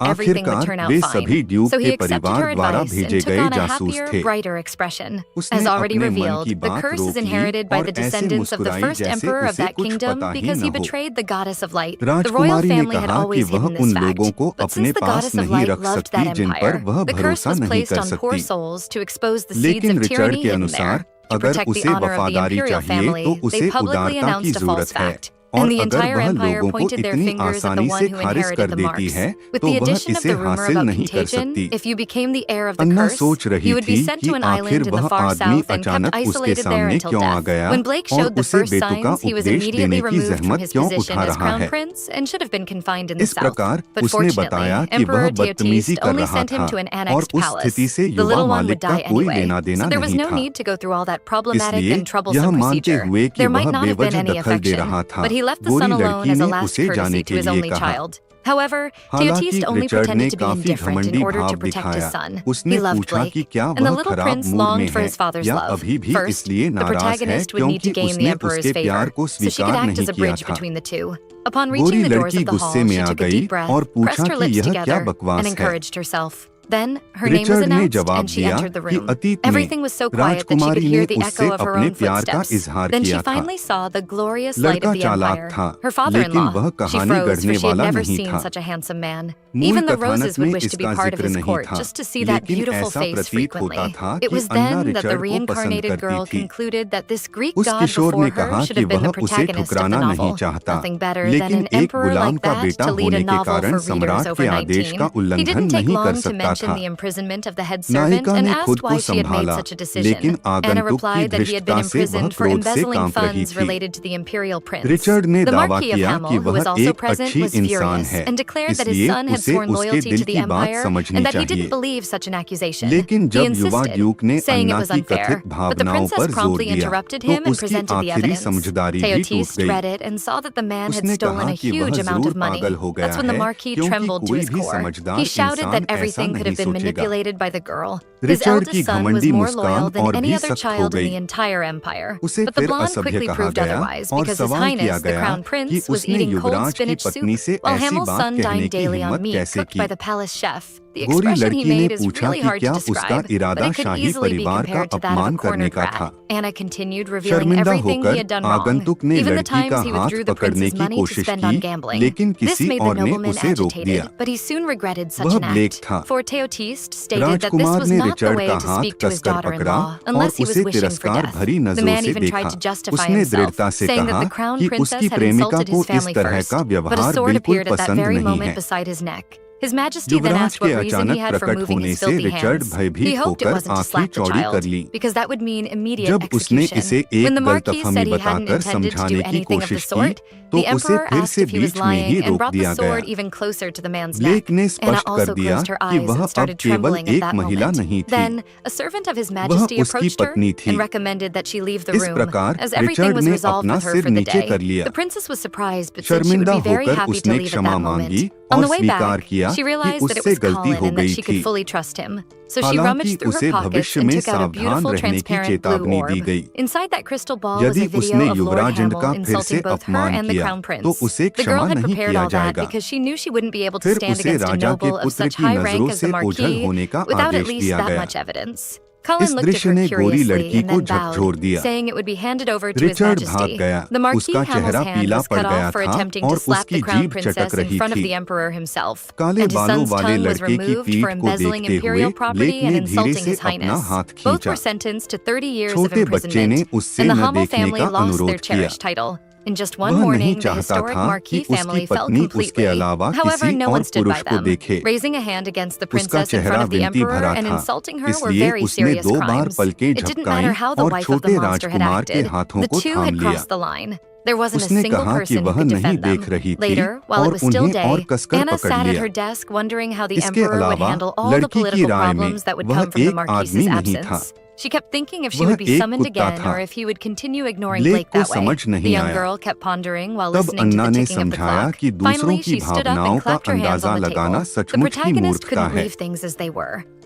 everything would turn out fine. So he accepted her advice and took on a happier, brighter expression. As already revealed, the curse is inherited by the descendants of the first emperor of that kingdom because he betrayed the goddess of light. The royal family had always hidden this fact, but since the goddess of light loved that empire, the curse was placed on poor souls to expose the seeds of tyranny hidden there. To protect the honor of the imperial family, they publicly announced a false fact. And the entire empire pointed their fingers at the one who inherited the marks. With the addition of the rumor about contagion, if you became the heir of the curse, you would be sent to an island in the far south and kept isolated there until death. When Blake showed the first signs, he was immediately removed from his position as crown prince and should have been confined in the south. But fortunately, Emperor Teotihuaca only sent him to an annexed palace. The little one would die anyway, so there was no need to go through all that problematic and troublesome procedure. There might not have been any affection, but he left the son alone as a last courtesy to his only child. However, Teotihuaca only pretended to be indifferent in order to protect his son. He loved Blake, and the little prince longed for his father's love. First, the protagonist would need to gain the emperor's favor, so she could act as a bridge between the two. Upon reaching the doors of the hall, she took a deep breath, pressed her lips together, and encouraged herself. Then, her name was announced, and she entered the room. Everything was so quiet that she could hear the echo of her own footsteps. Then she finally saw the glorious light of the empire, her father-in-law. She froze, for she had never seen such a handsome man. Even the roses would wish to be part of his court, just to see that beautiful face frequently. It was then that the reincarnated girl concluded that this Greek god before her should have been the protagonist of the novel. Nothing better than an emperor like that to lead a novel for readers over 19. He didn't take long to mention the imprisonment of the head servant and asked why she had made such a decision. Anna replied that he had been imprisoned for embezzling funds related to the imperial prince. The Marquis of Hamel, who was also present, was furious and declared that his son had sworn loyalty to the empire and that he didn't believe such an accusation. He insisted, saying it was unfair, but the princess promptly interrupted him and presented the evidence. Teotihuaca read it and saw that the man had stolen a huge amount of money. That's when the Marquis trembled to his core. He shouted that everything could have been manipulated by the girl. His eldest son was more loyal than any other child in the entire empire. But the blonde quickly proved otherwise, because His Highness, the Crown Prince, was eating cold spinach soup, while Hamel's son dined daily on meat cooked by the palace chef. The expression he made is really hard to describe, but it could easily be compared to that of a cornered rat. Anna continued revealing everything he had done wrong, even the times he withdrew the prince's money to spend on gambling. This made the nobleman agitated, but he soon regretted such an act. For Teotihuaca stated that this was not the way to speak to his daughter-in-law, unless he was wishing for death. The man even tried to justify himself, saying that the crown princess had insulted his family first, but a sword appeared at that very moment beside his neck. His Majesty then asked what reason he had for moving his filthy hands. He hoped it wasn't to slap the child, because that would mean immediate execution. When the Marquis said he hadn't intended to do anything of the sort, the Emperor asked if he was lying and brought the sword even closer to the man's neck. Anna also closed her eyes and started trembling at that moment. Then, a servant of His Majesty approached her and recommended that she leave the room, as everything was resolved with her for the day. The princess was surprised, but said she would be very happy to leave at that moment. On the way back, she realized that it was Colin and that she could fully trust him. So she rummaged through her pockets and took out a beautiful transparent blue orb. Inside that crystal ball was a video of Lord Hamel insulting both her and the Crown Prince. The girl had prepared all that because she knew she wouldn't be able to stand against a noble of such high rank as the Marquis without at least that much evidence. Colin looked at her curiously and then bowed, saying it would be handed over to His Majesty. The Marquis Hamel's hand was cut off for attempting to slap the Crown Princess in front of the Emperor himself, and his son's tongue was removed for embezzling imperial property and insulting His Highness. Both were sentenced to 30 years of imprisonment, and the Hamel family lost their cherished title. In just one morning, the historic Marquis family fell completely. However, no one stood by them. Raising a hand against the princess in front of the emperor and insulting her were very serious crimes. It didn't matter how the wife of the monster had acted. The two had crossed the line. There wasn't a single person who could defend them. Later, while it was still day, Anna sat at her desk wondering how the emperor would handle all the political problems that would come from the Marquis's absence. She kept thinking if she would be summoned again or if he would continue ignoring Blake that way. The young girl kept pondering while listening to the ticking of the clock. Finally, she stood up and clapped her hands on the table. The protagonist couldn't leave things as they were.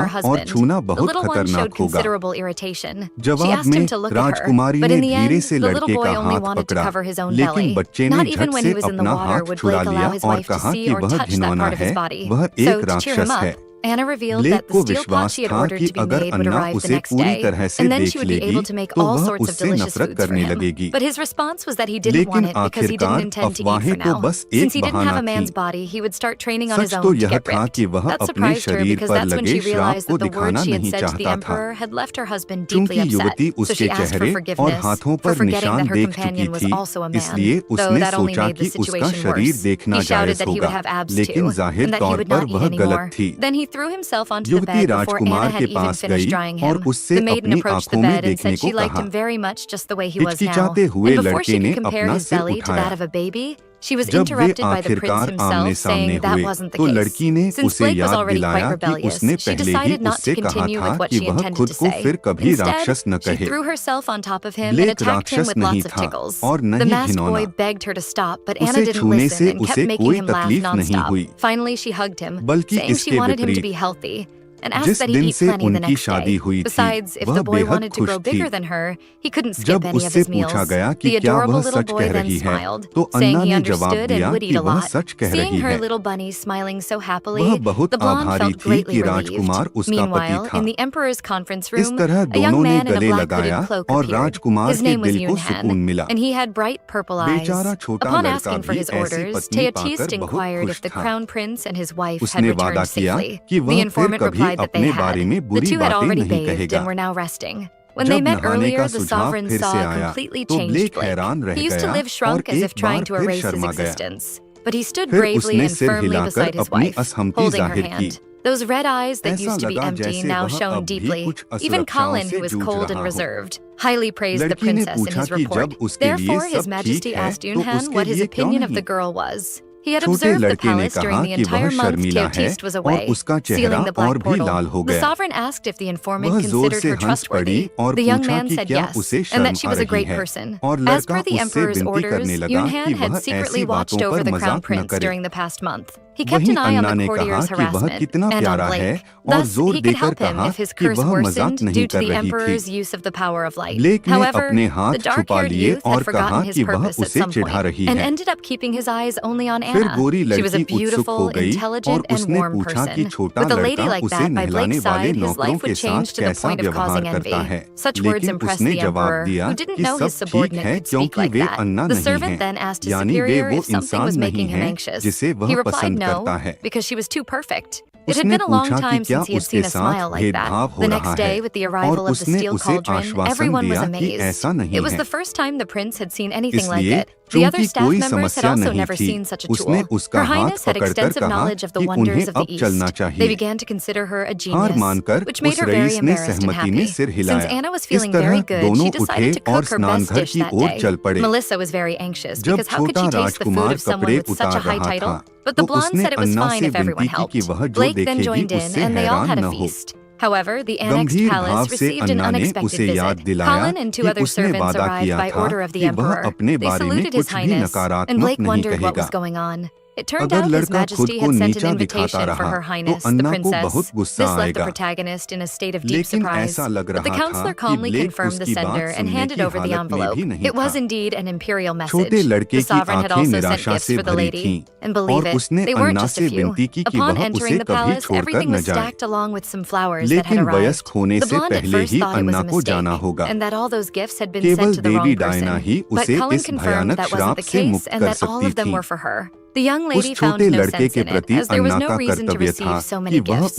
करना और छूना बहुत खतरनाक होगा। जवाब में राजकुमारी ने धीरे से लड़के का हाथ पकड़ा, लेकिन बच्चे ने झट से अपना हाथ छुड़ा लिया और कहा कि वह घिनौना है, वह एक राक्षस है। ब्लेक को विश्वास था कि अगर अन्ना उसे पूरी तरह से देख लेगी तो वह उससे नफरत करने लगेगी। लेकिन आखिरकार अफवाहें तो बस एक बहाना थी। सच तो यह था कि वह अपने शरीर पर लगे श्राप को दिखाना नहीं चाहता था। चूंकि युवती उसके चेहरे और हाथों पर निशान देख चुकी थी, इसलिए उसने सोचा कि उसका शरीर देखना जायज होगा, लेकिन जाहिर तौर पर वह गलत थी। युवती राजकुमार के पास गई और उससे अपनी आंखों में देखने को कहा। हिचकिचाते हुए लड़के ने अपना सिर उठाया। जब वे आखिरकार आमने सामने हुए तो लड़की ने उसे याद दिलाया कि उसने पहले ही उससे कहा था कि वह खुद को फिर कभी राक्षस न कहे। ब्लेक राक्षस नहीं था और न ही घिनौना। उसे छूने से उसे कोई तकलीफ नहीं हुई, बल्कि इसके विपरीत। and asked that he eat plenty the next day. Besides, if the boy wanted to grow bigger than her, he couldn't skip any of his meals. The adorable little boy then smiled, saying he understood and would eat a lot. Seeing her little bunny smiling so happily, the blonde felt greatly relieved. Meanwhile, in the emperor's conference room, a young man in a black hooded cloak appeared. His name was Yunhan, and he had bright purple eyes. Upon asking for his orders, Teotiste inquired if the crown prince and his wife had returned safely. The informant replied that they had. The two had already bathed and were now resting. When they met earlier, the sovereign saw a completely changed Blake. He used to live shrunk as if trying to erase his existence. But he stood bravely and firmly beside his wife, holding her hand. Those red eyes that used to be empty now shone deeply. Even Colin, who was cold and reserved, highly praised the princess in his report. Therefore, His Majesty asked Yunhan what his opinion of the girl was. He had observed the palace during the entire month Teotiste was away, sealing the black portal. The sovereign asked if the informant considered her trustworthy. The young man said yes, and that she was a great person. As per the emperor's orders, Yunhan had secretly watched over the crown prince during the past month. He kept an eye on the courtier's harassment and on Blake. Thus, he could help him if his curse worsened due to the emperor's use of the power of light. However, the dark-haired youth had forgotten his purpose at some point and ended up keeping his eyes only on Anna. She was a beautiful, intelligent, and warm person. With a lady like that by Blake's side, his life would change to the point of causing envy. Such words impressed the emperor, who didn't know his subordinate could speak like that. The servant then asked his superior if something was making him anxious. He replied no, because she was too perfect. It had been a long time since he had seen a smile like that. The next day, with the arrival of the steel cauldron, everyone was amazed. It was the first time the prince had seen anything like it. The other staff members had also never seen such a tool. Her Highness had extensive knowledge of the wonders of the East. They began to consider her a genius, which made her very embarrassed and happy. Since Anna was feeling very good, she decided to cook her best dish that day. Melissa was very anxious, because how could she taste the food of someone with such a high title? But the blonde said it was fine if everyone helped. Blake then joined in, and they all had a feast. However, the annexed palace received an unexpected visit. Colin and two other servants arrived by order of the emperor. They saluted His Highness, and Blake wondered what was going on. It turned out His Majesty had sent an invitation for Her Highness, the princess. This left the protagonist in a state of deep surprise. But the counselor calmly confirmed the sender and handed over the envelope. It was indeed an imperial message. The sovereign had also sent gifts for the lady. And believe it, they weren't just a few. Upon entering the palace, everything was stacked along with some flowers that had arrived. The blonde at first thought it was a mistake, and that all those gifts had been sent to the wrong person. But Colin confirmed that wasn't the case, and that all of them were for her. The young lady found no sense in it, as there was no reason to receive so many gifts.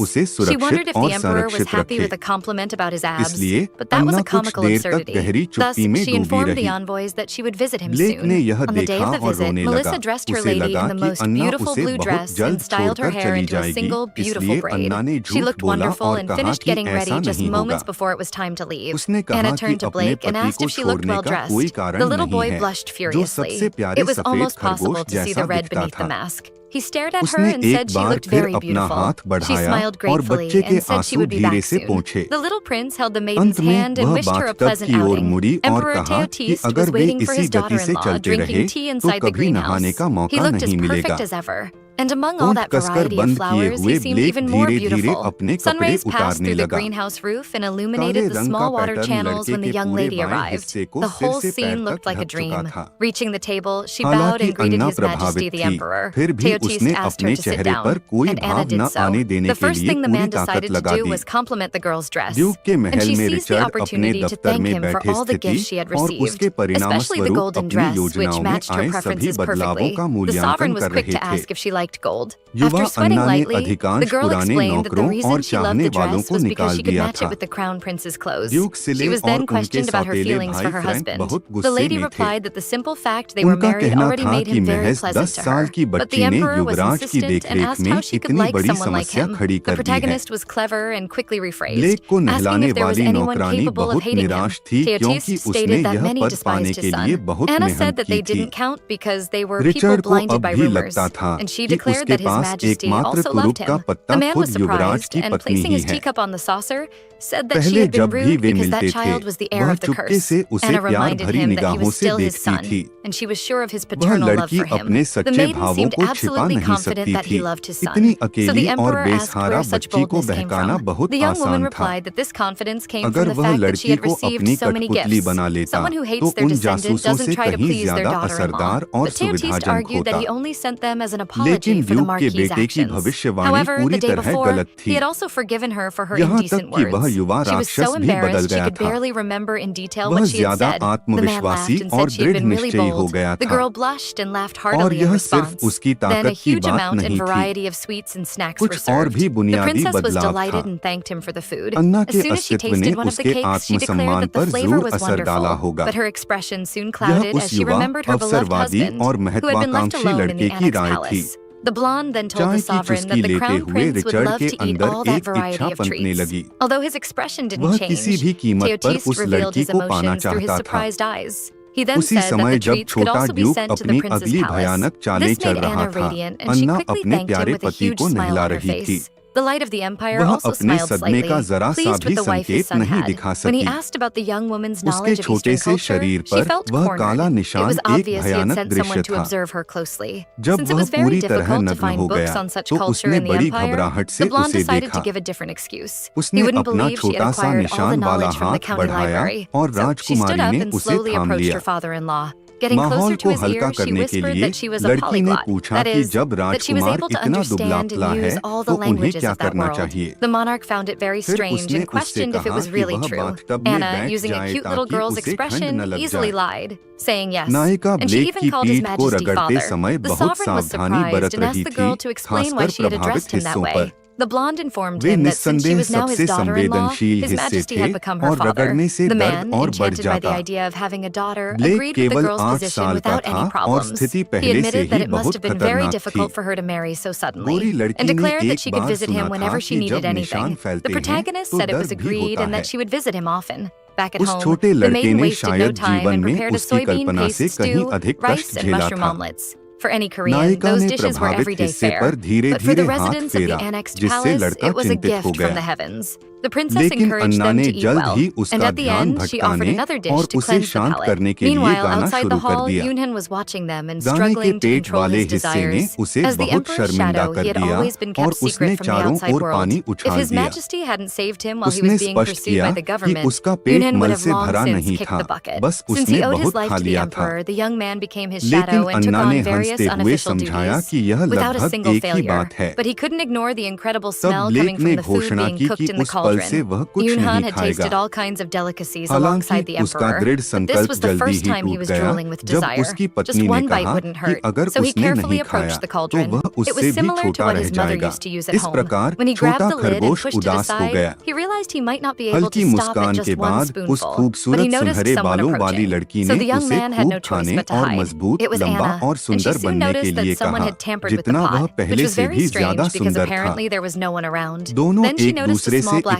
She wondered if the emperor was happy with a compliment about his abs, but that was a comical absurdity. Thus, she informed the envoys that she would visit him soon. On the day of the visit, Melissa dressed her lady in the most beautiful blue dress and styled her hair into a single beautiful braid. She looked wonderful and finished getting ready just moments before it was time to leave. Anna turned to Blake and asked if she looked well dressed. The little boy blushed furiously. It was almost possible to see the red beneath the mask. He stared at her and said she looked very beautiful. She smiled gratefully and said she would be back soon. The little prince held the maiden's hand and wished her a pleasant outing. Emperor Teotiste was waiting for his daughter-in-law, drinking tea inside the greenhouse. He looked as perfect as ever. And among all that variety of flowers, he seemed even more beautiful. Sun rays passed through the greenhouse roof and illuminated the small water channels when the young lady arrived. The whole scene looked like a dream. Reaching the table, she bowed and greeted His Majesty the Emperor. Teotiste asked her to sit down, and Anna did so. The first thing the man decided to do was compliment the girl's dress. And she seized the opportunity to thank him for all the gifts she had received, especially the golden dress, which matched her preferences perfectly. The sovereign was quick to ask if she liked gold. After sweating lightly, the girl explained that the reason she loved the dress was because she could match it with the crown prince's clothes. She was then questioned about her feelings for her husband. The lady replied that the simple fact they were married already made him very pleasant to her. But the emperor was insistent and asked how she could like someone like him. The protagonist was clever and quickly rephrased, asking if there was anyone capable of hating him. Teotiste stated that many despised his son. Anna said that they didn't count because they were people blinded by rumors, and she declared that His Majesty also loved him. The man was surprised and, placing his teacup on the saucer, said that she had been rude because that child was the heir of the curse. Anna reminded him that he was still his son, and she was sure of his paternal love for him. The maiden seemed absolutely confident that he loved his son. So the emperor asked where such boldness came from. The young woman replied that this confidence came from the fact that she had received so many gifts. Someone who hates their descendant doesn't try to please their daughter-in-law. But Teotiste argued that he only sent them as an apology for the Marquis's actions. However, the day before, he had also forgiven her for her indecent words. She was so embarrassed she could barely remember in detail what she had said. The man laughed and said she had been really bold. The girl blushed and laughed heartily in response. Then a huge amount and variety of sweets and snacks were served. The princess was delighted and thanked him for the food. As soon as she tasted one of the cakes, she declared that the flavor was wonderful. But her expression soon clouded as she remembered her beloved husband, who had been left alone in the annex palace. The blonde then told the sovereign that the crown prince would love to eat all that variety of treats. Although his expression didn't change, Teotiste revealed his emotions through his surprised eyes. He then said that the treats could also be sent to the prince's palace. This made Anna radiant, and she quickly thanked him with a huge smile on her face. The light of the empire also smiled slightly, pleased with the wife his son had. When he asked about the young woman's knowledge of Eastern culture, she felt cornered. It was obvious he had sent someone to observe her closely. Since it was very difficult to find books on such culture in the empire, the blonde decided to give a different excuse. He wouldn't believe she had acquired all the knowledge from the county library. So she stood up and slowly approached her father-in-law. Getting closer to his ear, she whispered that she was a polyglot, that is, that she was able to understand and use all the languages of that world. The monarch found it very strange and questioned if it was really true. Anna, using a cute little girl's expression, easily lied, saying yes, and she even called His Majesty father. The sovereign was surprised and asked the girl to explain why she had addressed him that way. The blonde informed him that since she was now his daughter-in-law, His Majesty had become her father. The man, enchanted by the idea of having a daughter, agreed with the girl's position without any problems. He admitted that it must have been very difficult for her to marry so suddenly, and declared that she could visit him whenever she needed anything. The protagonist said it was agreed and that she would visit him often. Back at home, the maiden wasted no time and prepared a soybean paste stew, rice, and mushroom omelets. For any Korean, those dishes were everyday fare. But for the residents of the annexed palace, it was a gift from the heavens. The princess encouraged them to eat well, and at the end, she offered another dish to cleanse the palate. Meanwhile, outside the hall, Yoonhan was watching them and struggling to control his desires. As the emperor's shadow, he had always been kept secret from the outside world. If His Majesty hadn't saved him while he was being pursued by the government, Yoonhan would have long since kicked the bucket. Since he owed his life to the emperor, the young man became his shadow and took on various unofficial duties, without a single failure. But he couldn't ignore the incredible smell coming from the food being cooked in the cauldron. Yoonhan had tasted all kinds of delicacies alongside the emperor, but this was the first time he was drooling with desire. Just one bite wouldn't hurt, so he carefully approached the cauldron. It was similar to what his mother used to use at home. When he grabbed the lid and pushed it aside, he realized he might not be able to stop at just one spoonful, but he noticed someone approaching. So the young man had no choice but to hide. It was Anna, and she soon noticed that someone had tampered with the pot, which was very strange because apparently there was no one around. Then she noticed a small black cat.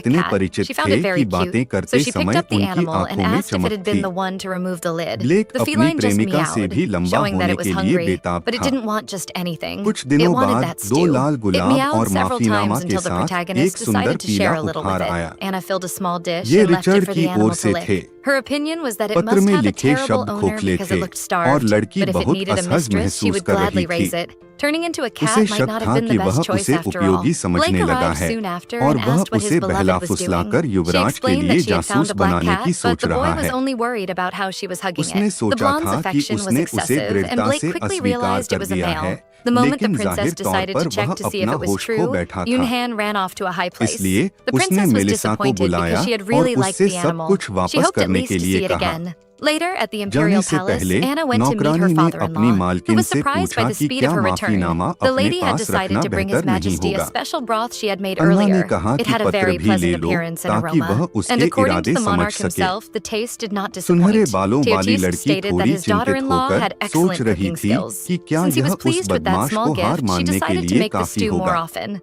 She found it very cute, so she picked up the animal and asked if it had been the one to remove the lid. The feline just meowed, showing that it was hungry, but it didn't want just anything. It wanted that stew. It meowed several times until the protagonist decided to share a little with it. Anna filled a small dish and left it for the animal to lick. Her opinion was that it must have a terrible owner because it looked starved, but if it needed a mistress, she would gladly raise it. Turning into a cat might not have been the best choice after all. Blake arrived soon after and asked what his beloved was doing. She explained that she had found a black cat, but the boy was only worried about how she was hugging it. The blonde's affection was excessive, and Blake quickly realized it was a male. The moment the princess decided to check to see if it was true, Yoonhan ran off to a high place. The princess was disappointed because she had really liked the animal. She hoped at least to see it again. Later, at the imperial palace, Anna went to meet her father-in-law, who was surprised by the speed of her return. The lady had decided to bring His Majesty a special broth she had made earlier. It had a very pleasant appearance and aroma, and according to the monarch himself, the taste did not disappoint. Teotiste stated that his daughter-in-law had excellent cooking skills. Since he was pleased with that small gift, she decided to make the stew more often.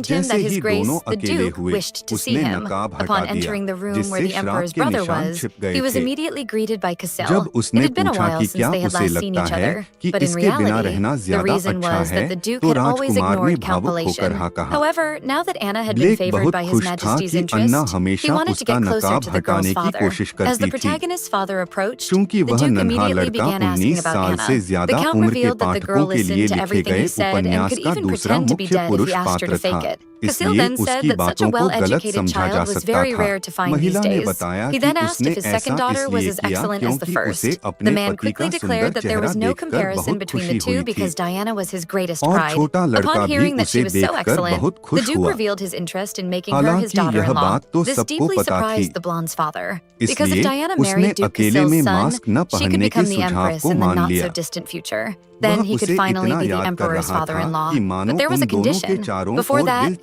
informed him that His Grace, the Duke, wished to see him. Upon entering the room where the Emperor's brother was, he was immediately greeted by Cassel. It had been a while since they had last seen each other, but in reality, the reason was that the Duke had always ignored Count Palatian. However, now that Anna had been favored by His Majesty's interest, he wanted to get closer to the girl's father. As the protagonist's father approached, the Duke immediately began asking about Anna. The Count revealed that the girl listened to everything he said and could even pretend to be dead if he asked her to fake it. Cassel then said that such a well-educated child was very rare to find these days. He then asked if his second daughter was as excellent as the first. The man quickly declared that there was no comparison between the two because Diana was his greatest pride. Upon hearing that she was so excellent, the Duke revealed his interest in making her his daughter-in-law. This deeply surprised the blonde's father. Because if Diana married Duke Cassil's son, she could become the Empress in the not-so-distant future. Then he could finally be the Emperor's father-in-law. But there was a condition. Before that,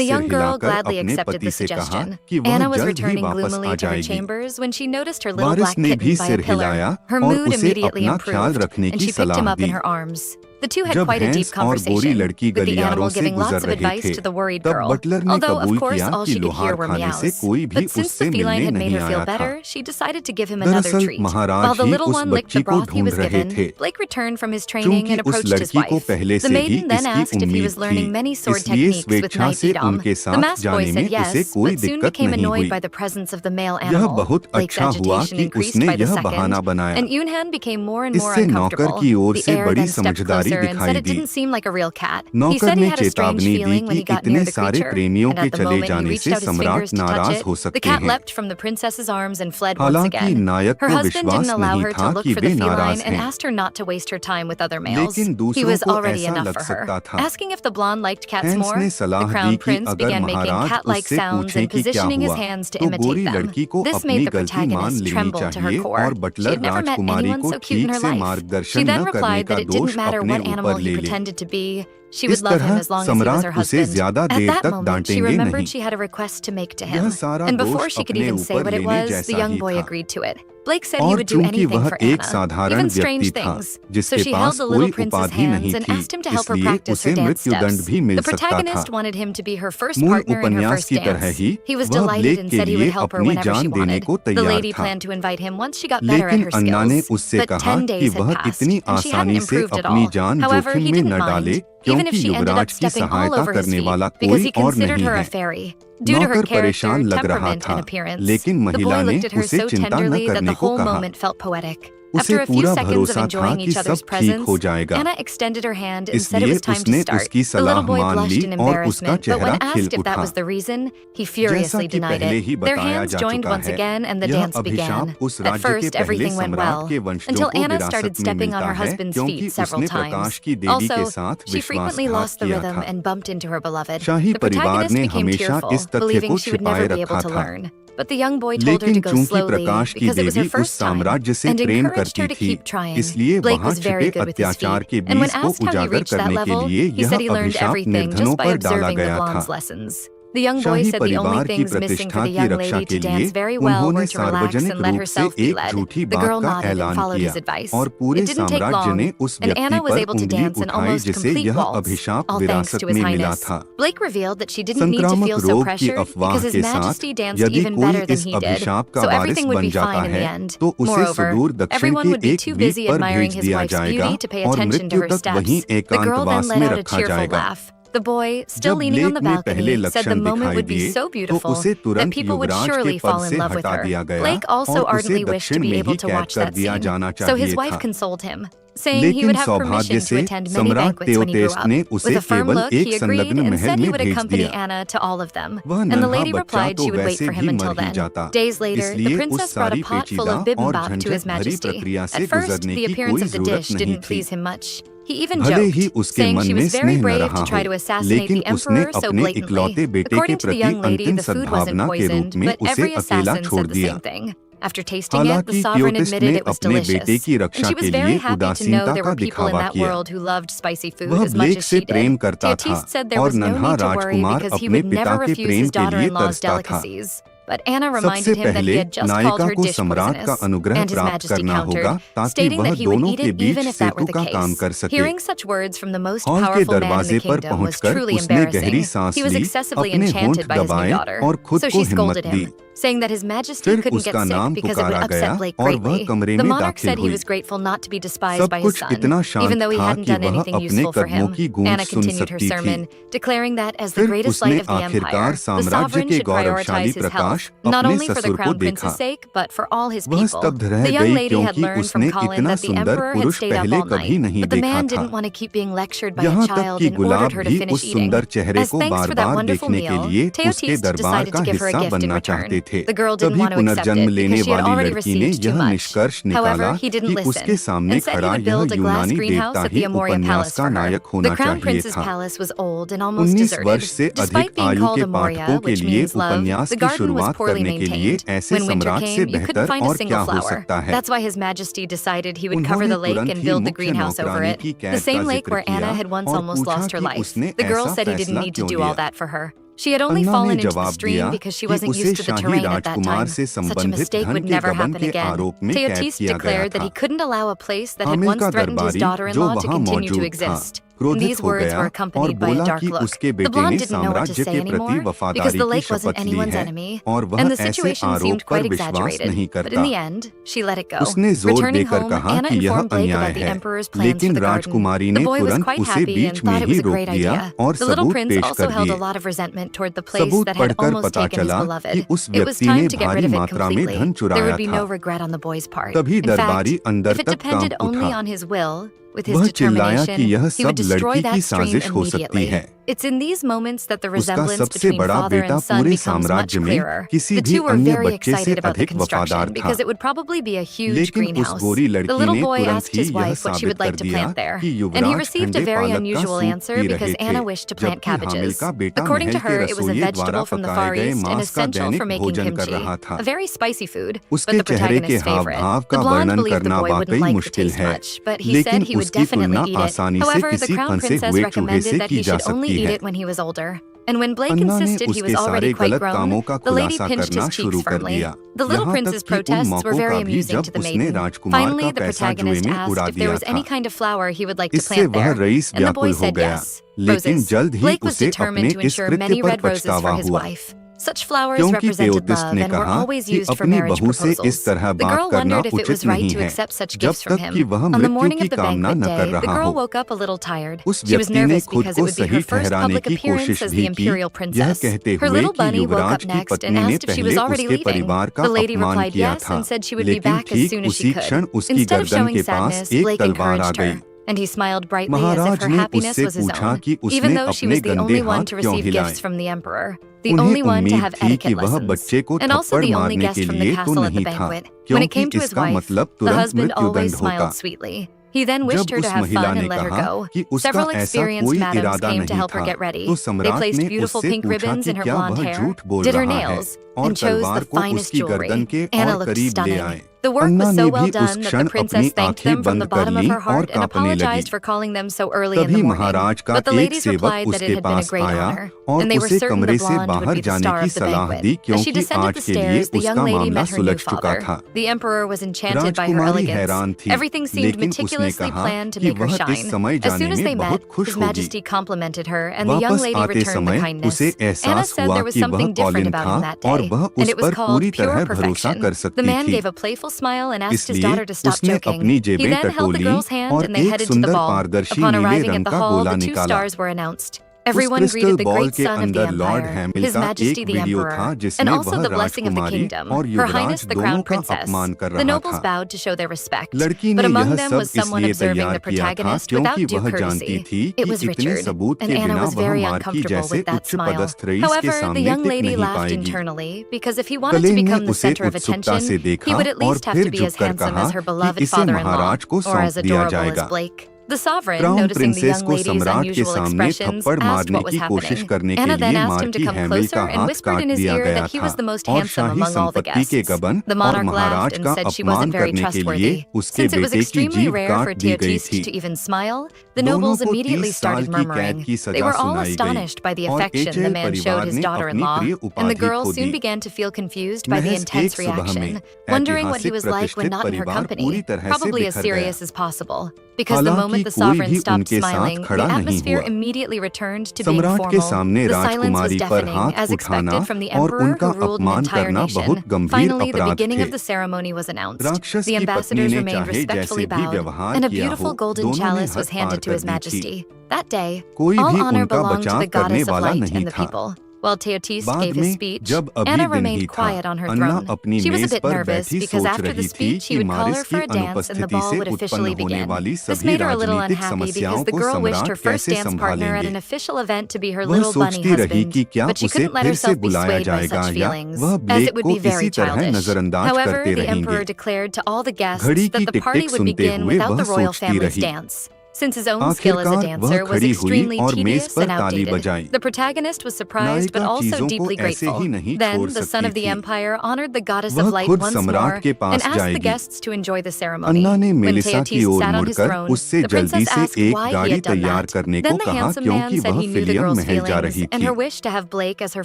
the young girl हिलाकर gladly अपने accepted पति the से कहा suggestion. कि वह Anna was जल्द ही returning वापस आ gloomily to her जाएगी। chambers when she noticed her little Waris black ने भी kitten by सिर a pillar. हिलाया Her और mood उसे immediately अपना ख्याल improved, रखने and की she picked him सलाह up in the. her arms. The two had जब quite a deep हैंस और गोरी conversation, लड़की with the गलियारों animal से giving lots गुजर of रहे advice थे, to the worried तब girl. बटलर ने Although, कबूल of course, किया all कि she could लोहार hear were खाने से meows. कोई भी But since उससे the feline मिलने had made नहीं her आया feel था। better, she decided to give him another दरअसल treat. While Maharaj the he little उस one licked बच्ची the को broth he ढूंढ was रहे given, थे। Blake returned from his training चूंकि and उस approached his लड़की को wife. पहले The से ही maiden then इसकी asked if he उम्मीद was learning थी, many sword इसलिए techniques with स्वेच्छा Knight से Edom. उनके The साथ masked boy जाने said में उसे yes, कोई but soon दिक्कत became नहीं annoyed हुई। by the presence of the male यह animal. बहुत Blake's अच्छा हुआ agitation कि increased उसने by the यह second, बहाना बनाया। and Yunhan became more and more इससे नौकर uncomfortable. की ओर The से heir बड़ी then stepped समझदारी closer and दिखाई said it the. didn't seem like a real cat. He नौकर said he ने had a strange चेतावनी दी feeling when कि he got इतने near the सारे creature, प्रेमियों and के at the चले moment he जाने reached से out his सम्राट fingers to touch नाराज it, हो the सकते cat हैं। leapt from the princess's arms and fled once हालांकि again. नायक Her को husband विश्वास didn't allow नहीं her to था look कि for वे the feline नाराज and हैं, asked her not to waste her time with other males. लेकिन He दूसरों was को already ऐसा enough लग for her. सकता था। Asking if the blonde liked cats hence more, ने the सलाह दी crown कि prince अगर began making महाराज cat-like उससे sounds पूछें and कि क्या positioning his हुआ, hands to तो गोरी imitate them. लड़की को This अपनी made the गलती मान protagonist लेनी tremble to her चाहिए core. और She butler had never met Rajkumari anyone को so cute in ठीक her से life. She मार्गदर्शन then न करने replied का that it दोष didn't matter अपने what animal ऊपर he ले ले। pretended to be. she would love him as long as he was her husband. At that moment, she remembered she had a request to make to him, and before she could even say what it was, the young boy agreed to it. Blake said he would do anything for Anna, even strange things. So she held the little prince's hands and asked him to help her practice her dance steps. The protagonist wanted him to be her first partner in her first dance. He was delighted and said he would help her whenever she wanted. The lady planned to invite him once she got better at her skills. But 10 days had passed, and she hadn't improved at all. However, he didn't mind, even if she ended up stepping all over his feet, because he considered her a fairy. Due to her character, temperament, and appearance, the boy looked at her so tenderly that the whole moment felt poetic. After a few seconds of enjoying each other's presence, Anna extended her hand and said it was time to start. The little boy blushed in embarrassment, but when asked if that was the reason, he furiously denied it. Their hands joined once again and the dance began. At first, everything went well, until Anna started stepping on her husband's feet several times. Also, she frequently lost the rhythm and bumped into her beloved. The protagonist became tearful, believing she would never be able to learn. But the young boy told her to go slowly because it was her first time, and encouraged her to keep trying. Blake was very good with his feet, and when asked how he reached that level, he said he learned everything just by observing the blonde's lessons. The young boy said the only things missing for the young lady to dance very well were to relax and let herself be led. The girl nodded and followed his advice. It didn't take long, and Anna was able to dance an almost complete waltz, all thanks to His Highness. Blake revealed that she didn't need to feel so pressured because His Majesty danced even better than he did, so everything would be fine in the end. Moreover, everyone would be too busy admiring his wife's beauty to pay attention to her steps. The girl then let out a cheerful laugh. The boy, still leaning on the balcony, said the moment would be so beautiful that people would surely fall in love with her. Blake also ardently wished to be able to watch that scene, so his wife consoled him, saying he would have permission to attend many banquets when he grew up. With a firm look, he agreed and said he would accompany Anna to all of them, and the lady replied she would wait for him until then. Days later, the princess brought a pot full of bibimbap to His Majesty. At first, the appearance of the dish didn't please him much. He even joked, saying she was very brave to try to assassinate the emperor so blatantly. According to the young lady, the food wasn't poisoned, but every assassin said the same thing. After tasting it, the sovereign admitted it was delicious, and she was very happy to know there were people in that world who loved spicy food as much as she did. Teotiste said there was no need to worry because he would never refuse his daughter-in-law's delicacies. But Anna reminded him that he had just called her dish poisonous, and His Majesty countered, stating that he would eat it even if that were the case. Hearing such words from the most powerful man in the kingdom was truly embarrassing. He was excessively enchanted by his new daughter, so she scolded him, saying that His Majesty couldn't get sick because it would upset Blake greatly. The monarch said he was grateful not to be despised by his son, even though he hadn't done anything useful for him. Anna continued her sermon, declaring that as the greatest light of the empire, the sovereign should prioritize his health, not only for the crown prince's sake, but for all his people. The young lady had learned from Colin that the emperor had stayed up all night, but the man didn't want to keep being lectured by a child and ordered her to finish eating. As thanks for that wonderful meal, Teotiste decided to give her a gift in return. The girl didn't want to accept it because she had already received too much. However, he didn't listen and said he would build a glass greenhouse at the Amoria Palace for her. The crown prince's palace was old and almost deserted. Despite being called Amoria, which means love, the garden was poorly maintained. When winter came, you couldn't find a single flower. That's why His Majesty decided he would cover the lake and build the greenhouse over it, the same lake where Anna had once almost lost her life. The girl said he didn't need to do all that for her. She had only fallen into the stream because she wasn't used to the terrain at that time. Such a mistake would never happen again. Teotiste declared that he couldn't allow a place that had once threatened his daughter-in-law to continue to exist. These words were accompanied by a dark look. The blonde didn't know what to say anymore because the lake wasn't anyone's enemy, and the situation seemed quite exaggerated. But in the end, she let it go. Returning home, Anna informed Blake about the emperor's plans for the garden. The boy was quite happy and thought it was a great idea. The little prince also held a lot of resentment toward the place that had almost taken his beloved. It was time to get rid of it completely. There would be no regret on the boy's part. In fact, if it depended only on his will, with his determination, he would destroy that stream immediately. It's in these moments that the resemblance between father and son becomes much clearer. The two were very excited about the construction because it would probably be a huge greenhouse. The little boy asked his wife what she would like to plant there, and he received a very unusual answer because Anna wished to plant cabbages. According to her, it was a vegetable from the Far East and essential for making kimchi, a very spicy food, but the protagonist's favorite. The blonde believed the boy wouldn't like the taste much, but he said he would definitely eat it. However, the crown princess recommended that he should only eat it when he was older. And when Blake insisted he was already quite grown, the lady pinched his cheeks firmly. The little prince's protests were very amusing to the maiden. Finally, the protagonist asked if there was any kind of flower he would like to plant there, and the boy said yes, roses. Blake was determined to ensure many red roses for his wife. Such flowers represented love and were always used for marriage proposals. The girl wondered if it was right to accept such gifts from him. On the morning of the banquet day, the girl woke up a little tired. She was nervous because it would be her first public appearance as the imperial princess. Her little bunny woke up next and asked if she was already leaving. The lady replied yes and said she would be back as soon as she could. Instead of showing sadness, Blake encouraged her. And he smiled brightly as if her happiness was his own, even though she was the only one to receive gifts from the emperor, the only one to have etiquette lessons, and also the only guest from the castle at the banquet. When it came to his wife, the husband always smiled sweetly. He then wished her to have fun and let her go. Several experienced madams came to help her get ready. They placed beautiful pink ribbons in her blonde hair, did her nails, and chose the finest jewelry. Anna looked stunning. The work was so well done that the princess thanked them from the bottom of her heart and apologized for calling them so early in the morning. But the ladies replied that it had been a great honor, and they were certain the blonde would be the star of the banquet. As she descended the stairs, the young lady met her new father. The emperor was enchanted by her elegance. Everything seemed meticulously planned to make her shine. As soon as they met, His Majesty complimented her, and the young lady returned the kindness. Anna said there was something different about him that day, and it was called pure perfection. The man gave a playful smile and asked his daughter to stop joking. He then held the girl's hand and they headed to the ball. Upon arriving at the hall, the 2 stars were announced. Everyone greeted the great son of the empire, His Majesty the Emperor, and also the blessing of the kingdom, Her Highness the Crown Princess. The nobles bowed to show their respect, but among them was someone observing the protagonist without due courtesy. It was Richard, and Anna was very uncomfortable with that smile. However, the young lady laughed internally, because if he wanted to become the center of attention, he would at least have to be as handsome as her beloved father-in-law, or as adorable as Blake. The sovereign, noticing the young lady's unusual expressions, asked what was happening. Anna then asked him to come closer and whispered in his ear that he was the most handsome among all the guests. The monarch laughed and said she wasn't very trustworthy. Since it was extremely rare for Teotihuacan to even smile, the nobles immediately started murmuring. They were all astonished by the affection the man showed his daughter-in-law, and the girl soon began to feel confused by the intense reaction, wondering what he was like when not in her company, probably as serious as possible. Because the moment the sovereign stopped smiling, the atmosphere immediately returned to being formal. The silence was deafening, as expected from the emperor who ruled an entire nation. Finally, the beginning of the ceremony was announced. The ambassadors remained respectfully bowed, and a beautiful golden chalice was handed to His Majesty. That day, all honor belonged to the goddess of light and the people. While Teotihuacan gave his speech, Anna remained quiet on her throne. She was a bit nervous because after the speech he would call her for a dance and the ball would officially begin. This made her a little unhappy because the girl wished her first dance partner at an official event to be her little bunny husband, but she couldn't let herself be swayed by such feelings, as it would be very childish. However, the emperor declared to all the guests that the party would begin without the royal family's dance. Since his own skill as a dancer was extremely tedious and outdated, the protagonist was surprised but also deeply grateful. Then, the son of the empire honored the goddess of light once more and asked the guests to enjoy the ceremony. When Teotihuacan sat on his throne, the princess asked why he had done that. Then the handsome man said he knew the girl's feelings and her wish to have Blake as her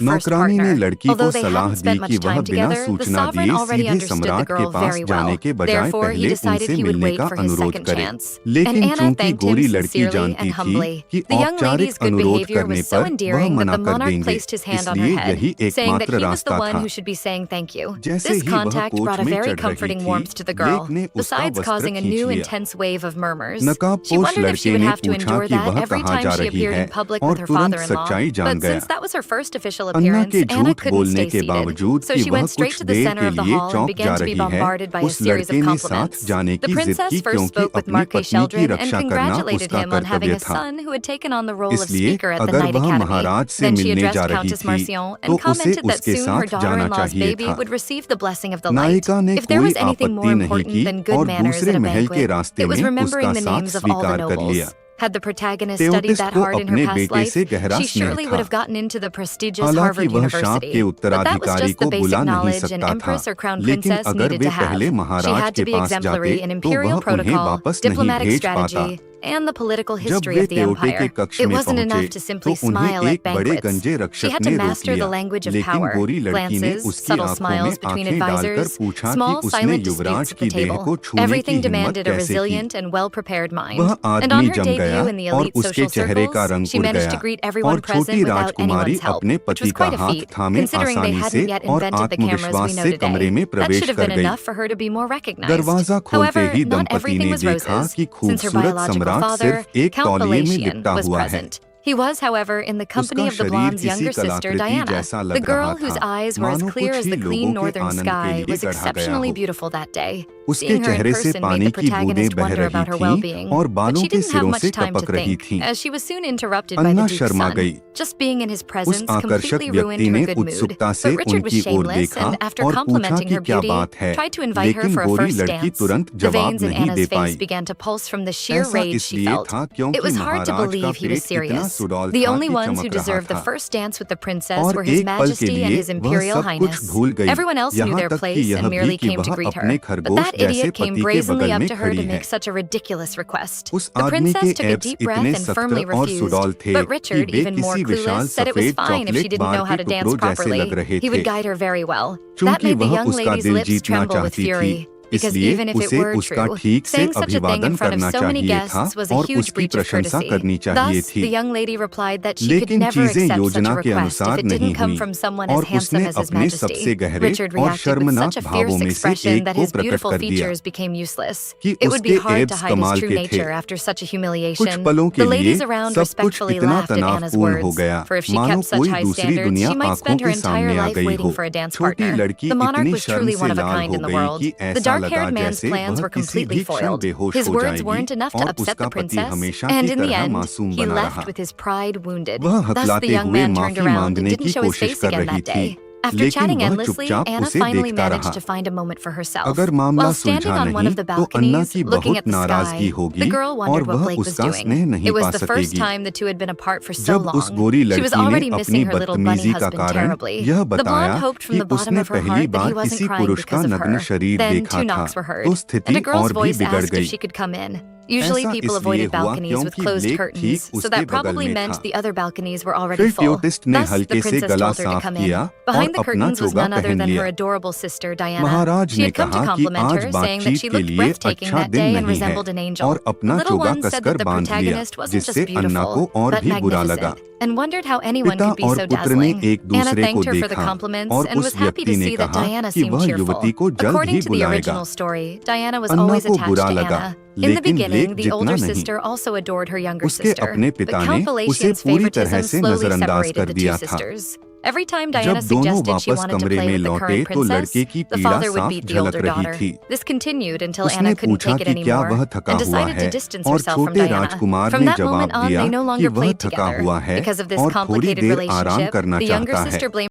first partner. Although they hadn't spent much time together, the sovereign already understood the girl very well. Therefore, he decided he would wait for his second chance. And Anna thanked him sincerely and humbly. The young lady's good behavior was so endearing that the monarch placed his hand on her head, saying that he was the one who should be saying thank you. This contact brought a very comforting warmth to the girl, besides causing a new intense wave of murmurs. She wondered if she would have to endure that every time she appeared in public with her father-in-law, but since that was her first official appearance, Anna couldn't stay seated, so she went straight to the center of the hall and began to be bombarded by a series of compliments. The princess first spoke with Marquis Sheldon and congratulated him on having a son who had taken on the role of speaker at the Knight Academy. Then she addressed Countess Marcion and commented that soon her daughter-in-law's baby would receive the blessing of the light. If there was anything more important than good manners at a banquet, it was remembering the names of all the nobles. Had the protagonist studied that hard in her past life, she surely would have gotten into the prestigious Harvard University. But that was just the basic knowledge an empress or crown princess needed to have. She had to be exemplary in imperial protocol, diplomatic strategy, and the political history of the empire. It wasn't enough to simply smile at banquets. She had to master the language of power, glances, subtle smiles between advisors, small silent disputes at the table. Everything demanded a resilient and well-prepared mind. And on her debut in the elite social circles, she managed to greet everyone present without anyone's help, which was quite a feat, considering they hadn't yet invented the cameras we know today. That should have been enough for her to be more recognized. However, not everything was roses, since her biological father, Count Balatian, was present. He was, however, in the company of the blonde's younger sister, Diana. The girl whose eyes were as clear as the clean northern sky was exceptionally beautiful that day. Seeing her in person made the protagonist wonder about her well-being, but she didn't have much time to think, as she was soon interrupted by the Duke's son. Just being in his presence completely ruined her good mood. But Richard was shameless, and after complimenting her beauty, tried to invite her for a first dance. The veins in Anna's face began to pulse from the sheer rage she felt. It was hard to believe he was serious. The only ones who deserved the first dance with the princess were His Majesty and His Imperial Highness. Everyone else knew their place and merely came to greet her. But that idiot came brazenly up to her to make such a ridiculous request. The princess took a deep breath and firmly refused. But Richard, even more clueless, said it was fine if she didn't know how to dance properly. He would guide her very well. That made the young lady's lips tremble with fury. Because even if it were true, saying such a thing in front of so many guests was a huge breach of courtesy. Thus, the young lady replied that she could never accept such a request if it didn't come from someone as handsome as His Majesty. Richard reacted with such a fierce expression that his beautiful features became useless. It would be hard to hide his true nature after such a humiliation. The ladies around respectfully laughed at Anna's words, for if she kept such high standards, she might spend her entire life waiting for a dance partner. The monarch was truly one of a kind in the world. The dark-haired man's plans were completely foiled. His words weren't enough to upset the princess, and in the end, he left with his pride wounded. Thus, the young man turned around and didn't show his face again that day. After chatting endlessly, Anna finally managed to find a moment for herself. While standing on one of the balconies, looking at the sky, the girl wondered what Blake was doing. It was the first time the two had been apart for so long. She was already missing her little bunny husband terribly. The blonde hoped from the bottom of her heart that he wasn't crying because of her. Then 2 knocks were heard, and a girl's voice asked if she could come in. Usually people avoided balconies with closed curtains, so that probably meant the other balconies were already full. Thus, the princess told her to come in. Behind the curtains was none other than her adorable sister, Diana. She had come to compliment her, saying that she looked breathtaking that day and resembled an angel. The little one said that the protagonist wasn't just beautiful, but magnificent, and wondered how anyone could be so dazzling. Anna thanked her for the compliments and was happy to see that Diana seemed cheerful. According to the original story, Diana was always attached to Anna. In the beginning, the older sister also adored her younger sister, but Count Balatian's favoritism slowly separated the 2 sisters. Every time Diana suggested she wanted to play with the current princess, the father would beat the older daughter. This continued until Anna couldn't take it anymore and decided to distance herself from Diana. From that moment on, they no longer played together. Because of this complicated relationship, the younger sister blamed